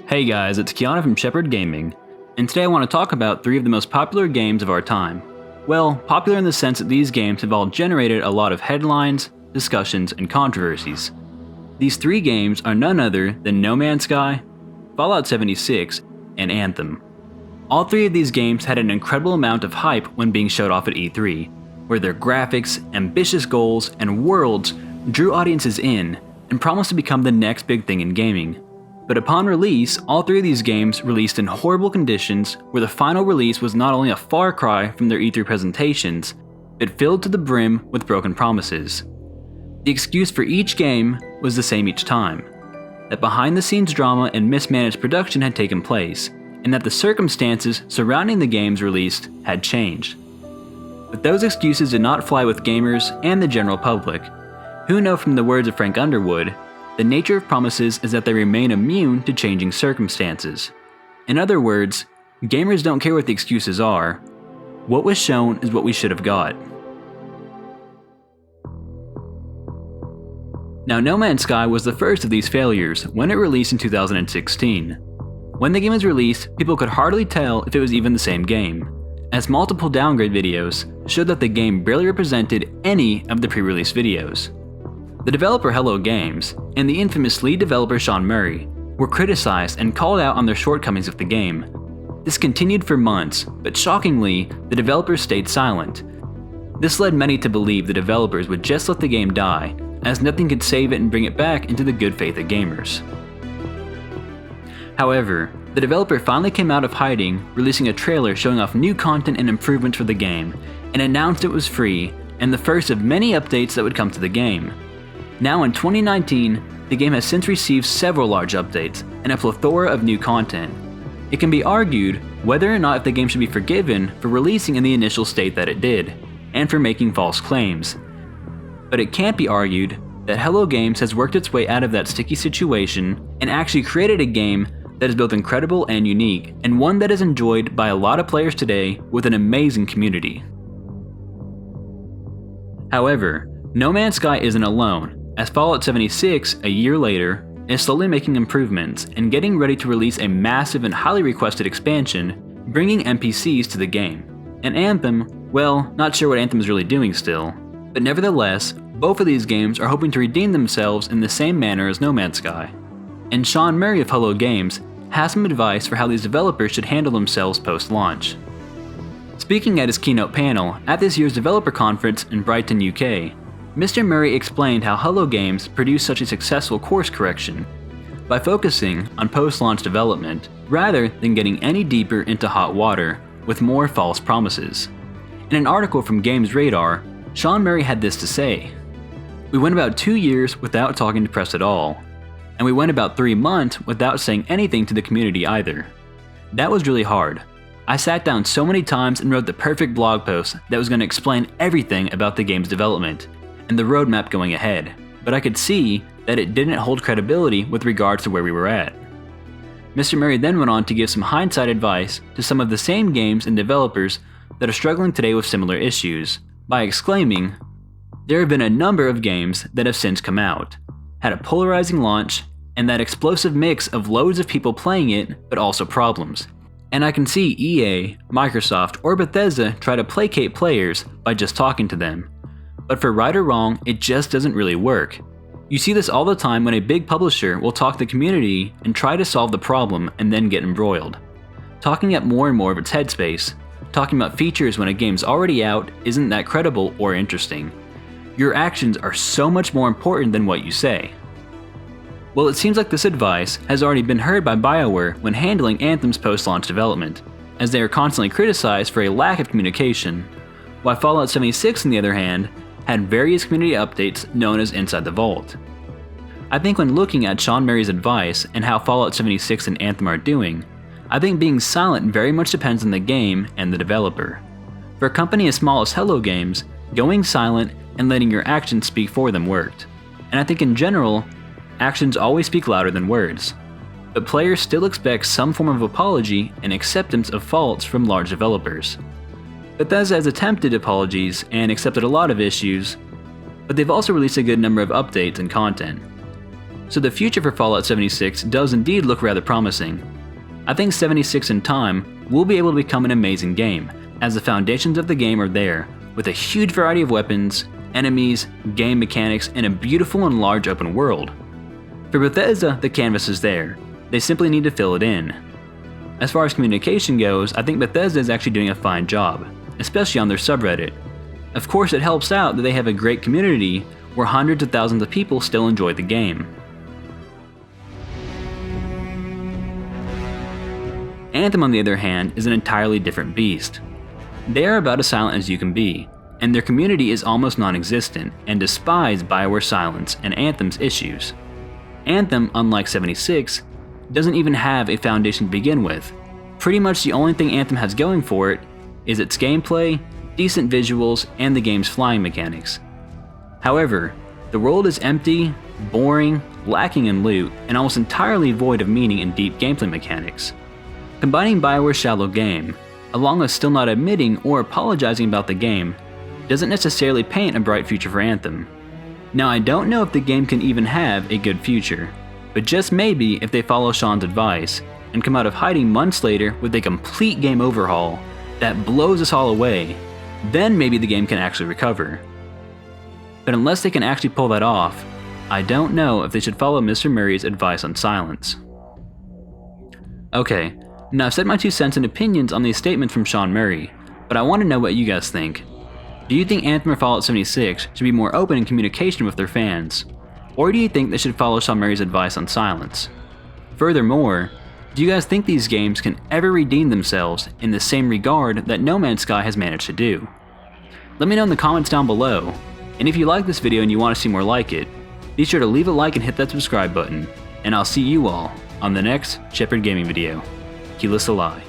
Hey guys, it's Keanu from Shepard Gaming, and today I want to talk about 3 of the most popular games of our time. Well, popular in the sense that these games have all generated a lot of headlines, discussions, and controversies. These 3 games are none other than No Man's Sky, Fallout 76, and Anthem. All 3 of these games had an incredible amount of hype when being showed off at E3, where their graphics, ambitious goals, and worlds drew audiences in and promised to become the next big thing in gaming. But upon release, all 3 of these games released in horrible conditions, where the final release was not only a far cry from their E3 presentations, but filled to the brim with broken promises. The excuse for each game was the same each time: that behind-the-scenes drama and mismanaged production had taken place, and that the circumstances surrounding the game's release had changed. But those excuses did not fly with gamers and the general public, who know from the words of Frank Underwood, the nature of promises is that they remain immune to changing circumstances. In other words, gamers don't care what the excuses are. What was shown is what we should have got. Now, No Man's Sky was the first of these failures when it released in 2016. When the game was released, people could hardly tell if it was even the same game, as multiple downgrade videos showed that the game barely represented any of the pre-release videos. The developer Hello Games and the infamous lead developer Shaun Murray were criticized and called out on their shortcomings with the game. This continued for months, but shockingly, the developers stayed silent. This led many to believe the developers would just let the game die, as nothing could save it and bring it back into the good faith of gamers. However, the developer finally came out of hiding, releasing a trailer showing off new content and improvements for the game, and announced it was free, and the first of many updates that would come to the game. Now in 2019, the game has since received several large updates and a plethora of new content. It can be argued whether or not if the game should be forgiven for releasing in the initial state that it did, and for making false claims. But it can't be argued that Hello Games has worked its way out of that sticky situation and actually created a game that is both incredible and unique, and one that is enjoyed by a lot of players today with an amazing community. However, No Man's Sky isn't alone, as Fallout 76, a year later, is slowly making improvements and getting ready to release a massive and highly requested expansion, bringing NPCs to the game. And Anthem, well, not sure what Anthem is really doing still, but nevertheless, both of these games are hoping to redeem themselves in the same manner as No Man's Sky. And Shaun Murray of Hello Games has some advice for how these developers should handle themselves post-launch. Speaking at his keynote panel at this year's developer conference in Brighton, UK, Mr. Murray explained how Hello Games produced such a successful course correction by focusing on post-launch development rather than getting any deeper into hot water with more false promises. In an article from Games Radar, Shaun Murray had this to say: "We went about 2 years without talking to press at all, and we went about 3 months without saying anything to the community either. That was really hard. I sat down so many times and wrote the perfect blog post that was going to explain everything about the game's development and the roadmap going ahead, but I could see that it didn't hold credibility with regards to where we were at." Mr. Murray then went on to give some hindsight advice to some of the same games and developers that are struggling today with similar issues, by exclaiming, "There have been a number of games that have since come out, had a polarizing launch, and that explosive mix of loads of people playing it, but also problems. And I can see EA, Microsoft, or Bethesda try to placate players by just talking to them. But for right or wrong, it just doesn't really work. You see this all the time when a big publisher will talk to the community and try to solve the problem and then get embroiled, talking up more and more of its headspace. Talking about features when a game's already out isn't that credible or interesting. Your actions are so much more important than what you say." Well, it seems like this advice has already been heard by BioWare when handling Anthem's post-launch development, as they are constantly criticized for a lack of communication, while Fallout 76, on the other hand, had various community updates known as Inside the Vault. I think when looking at Shaun Murray's advice and how Fallout 76 and Anthem are doing, I think being silent very much depends on the game and the developer. For a company as small as Hello Games, going silent and letting your actions speak for them worked. And I think in general, actions always speak louder than words. But players still expect some form of apology and acceptance of faults from large developers. Bethesda has attempted apologies and accepted a lot of issues, but they've also released a good number of updates and content. So the future for Fallout 76 does indeed look rather promising. I think 76 in time will be able to become an amazing game, as the foundations of the game are there, with a huge variety of weapons, enemies, game mechanics, and a beautiful and large open world. For Bethesda, the canvas is there. They simply need to fill it in. As far as communication goes, I think Bethesda is actually doing a fine job, especially on their subreddit. Of course, it helps out that they have a great community where hundreds of thousands of people still enjoy the game. Anthem, on the other hand, is an entirely different beast. They are about as silent as you can be, and their community is almost non-existent and despise BioWare's silence and Anthem's issues. Anthem, unlike 76, doesn't even have a foundation to begin with. Pretty much the only thing Anthem has going for it is its gameplay, decent visuals, and the game's flying mechanics. However, the world is empty, boring, lacking in loot, and almost entirely void of meaning and deep gameplay mechanics. Combining BioWare's shallow game, along with still not admitting or apologizing about the game, doesn't necessarily paint a bright future for Anthem. Now, I don't know if the game can even have a good future, but just maybe if they follow Shaun's advice and come out of hiding months later with a complete game overhaul that blows us all away, then maybe the game can actually recover. But unless they can actually pull that off, I don't know if they should follow Mr. Murray's advice on silence. Okay, now I've said my 2 cents and opinions on these statements from Shaun Murray, but I want to know what you guys think. Do you think Anthem or Fallout 76 should be more open in communication with their fans? Or do you think they should follow Shaun Murray's advice on silence? Furthermore, do you guys think these games can ever redeem themselves in the same regard that No Man's Sky has managed to do? Let me know in the comments down below, and if you like this video and you want to see more like it, be sure to leave a like and hit that subscribe button, and I'll see you all on the next Shepard Gaming video. Keyless Ally.